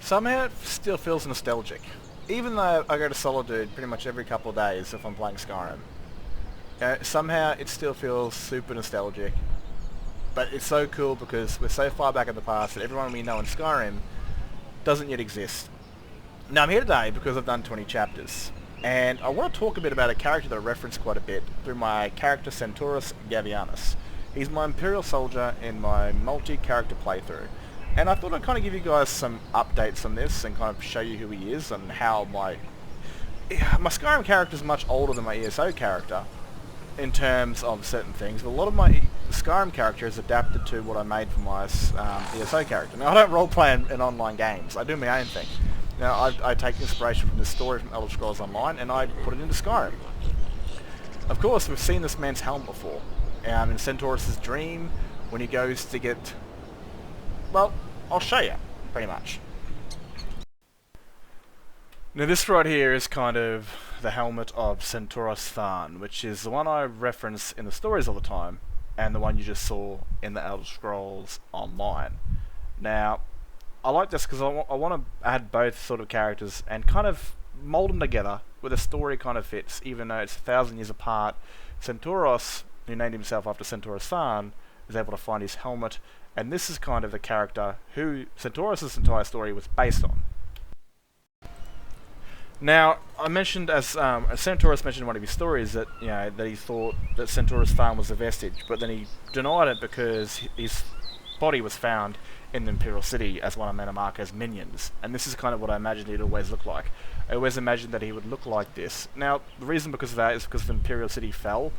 Somehow it still feels nostalgic. Even though I go to Solitude pretty much every couple of days if I'm playing Skyrim. Somehow it still feels super nostalgic. But it's so cool because we're so far back in the past that everyone we know in Skyrim doesn't yet exist. Now I'm here today because I've done 20 chapters. And I want to talk a bit about a character that I reference quite a bit through my character Centaurus Gavianus. He's my Imperial soldier in my multi-character playthrough. And I thought I'd kind of give you guys some updates on this and kind of show you who he is and how my Skyrim character is much older than my ESO character in terms of certain things, but a lot of my Skyrim character is adapted to what I made for my ESO character. Now I don't roleplay in online games, I do my own thing. Now I take inspiration from this story from Elder Scrolls Online and I put it into Skyrim. Of course we've seen this man's helm before, in Centaurus' dream when he goes to get... well, I'll show you, pretty much. Now this right here is kind of the helmet of Centaurus Tharn, which is the one I reference in the stories all the time, and the one you just saw in the Elder Scrolls Online. Now, I like this because I want to add both sort of characters and kind of mold them together where the story kind of fits, even though it's 1,000 years apart. Centaurus, who named himself after Centaurus Tharn, is able to find his helmet, and this is kind of the character who Centaurus' entire story was based on. Now, I mentioned, as Centaurus mentioned in one of his stories, that that he thought that Centaurus Tharn was a vestige, but then he denied it because his body was found in the Imperial City as one of Manamarka's minions, and this is kind of what I imagined he'd always look like. I always imagined that he would look like this. Now, the reason because of that is because the Imperial City fell,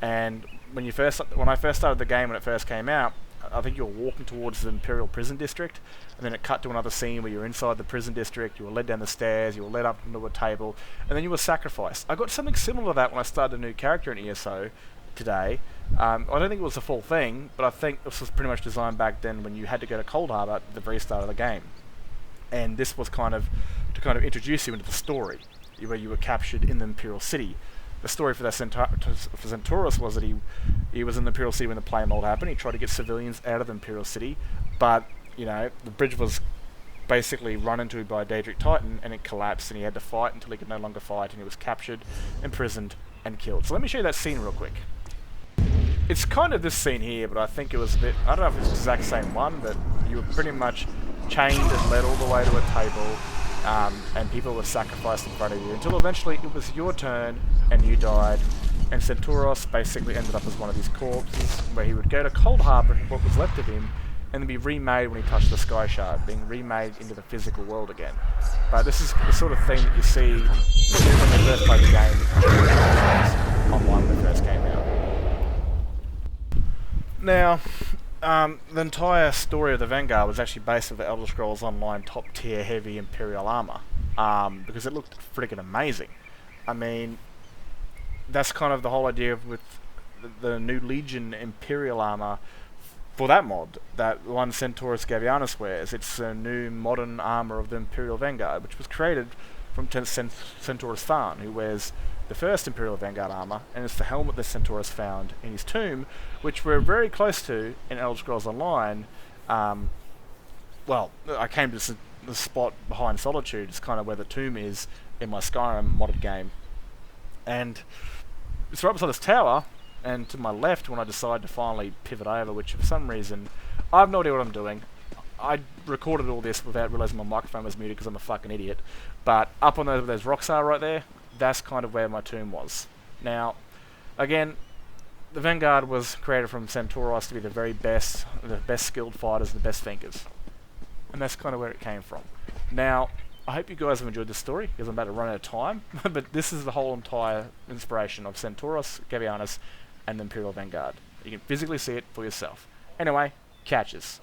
and when I first started the game, when it first came out, I think you were walking towards the Imperial Prison District, and then it cut to another scene where you're inside the prison district, you were led down the stairs, you were led up into a table, and then you were sacrificed. I got something similar to that when I started a new character in ESO today. I don't think it was the full thing, but I think this was pretty much designed back then when you had to go to Cold Harbor at the very start of the game. And this was kind of to introduce you into the story, where you were captured in the Imperial City. The story for Centaurus was that he was in the Imperial City when the Plague Mold happened. He tried to get civilians out of the Imperial City, but the bridge was basically run into by a Daedric Titan and it collapsed, and he had to fight until he could no longer fight, and he was captured, imprisoned, and killed. So let me show you that scene real quick. It's kind of this scene here, but I think it was a bit... I don't know if it's the exact same one, but you were pretty much chained and led all the way to a table, and people were sacrificed in front of you, until eventually it was your turn, and you died, and Centaurus basically ended up as one of his corpses, where he would go to Cold Harbor, what was left of him, and then be remade when he touched the Sky Shard, being remade into the physical world again. But this is the sort of thing that you see when you first play the game, online when it first came out. Now, the entire story of the Vanguard was actually based on the Elder Scrolls Online top tier heavy Imperial armor, because it looked freaking amazing. I mean, that's kind of the whole idea with the new Legion Imperial armor for that mod, that one Centaurus Gavianus wears. It's a new modern armor of the Imperial Vanguard, which was created from Centaurus Tharn, who wears the first Imperial Vanguard armor, and it's the helmet that Centaurus found in his tomb, which we're very close to in Elder Scrolls Online. Well, I came to the spot behind Solitude, it's kind of where the tomb is in my Skyrim modded game. And it's right beside this tower, and to my left when I decide to finally pivot over, which for some reason, I have no idea what I'm doing. I recorded all this without realising my microphone was muted because I'm a fucking idiot. But up on those rocks are right there, that's kind of where my tomb was. Now, again, the Vanguard was created from Centaurus to be the best skilled fighters and the best thinkers. And that's kind of where it came from. Now, I hope you guys have enjoyed this story, because I'm about to run out of time, but this is the whole entire inspiration of Centaurus, Gavianus, and the Imperial Vanguard. You can physically see it for yourself. Anyway, catches.